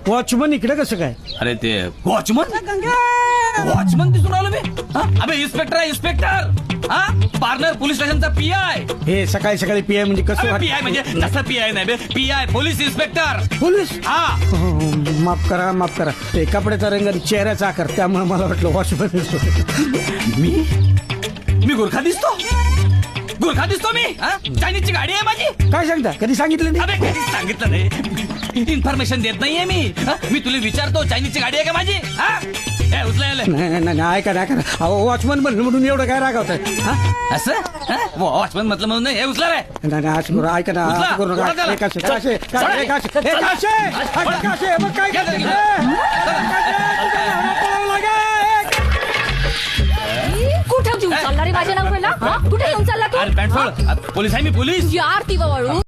Watchman इकडे कसं काय? अरे ते वॉचमन दिसून आलो मी. अबे इन्स्पेक्टर आहे इन्स्पेक्टर. पार्लर पोलीस स्टेशनचा पीआय. हे सकाळी सकाळी पीआय म्हणजे कसं? पीआय म्हणजे तसं पीआय नाही बे, पीआय पोलीस इन्स्पेक्टर. पोलीस? हा माफ करा ते कपड्याचा रंग आणि चेहऱ्याचा आकार त्यामुळे मला वाटलं वॉचमन. मी गुरखा दिसतो मी. चायनीजची गाडी आहे माझी. काय सांगता? कधी सांगितलं नाही? अबे कधीच सांगितलं नाही. इन्फॉर्मेशन देत नाहीये मी तुला विचारतो चायनीजची गाडी आहे का माझी? उचलायला नाही ऐका अहो वॉचमन म्हणून एवढं काय रागावताय? असं वॉचमन म्हटलं म्हणून नाही. हे उचला रे. नाही असं करू, ऐका ना असं करू नका. कुठे घेऊन चालला रे माझ्या नवऱ्याला? कुठे घेऊन चालला तू? अरे पॅन्ट सोड. पोलीस आहे मी पोलीस. तुझी आरती बाळू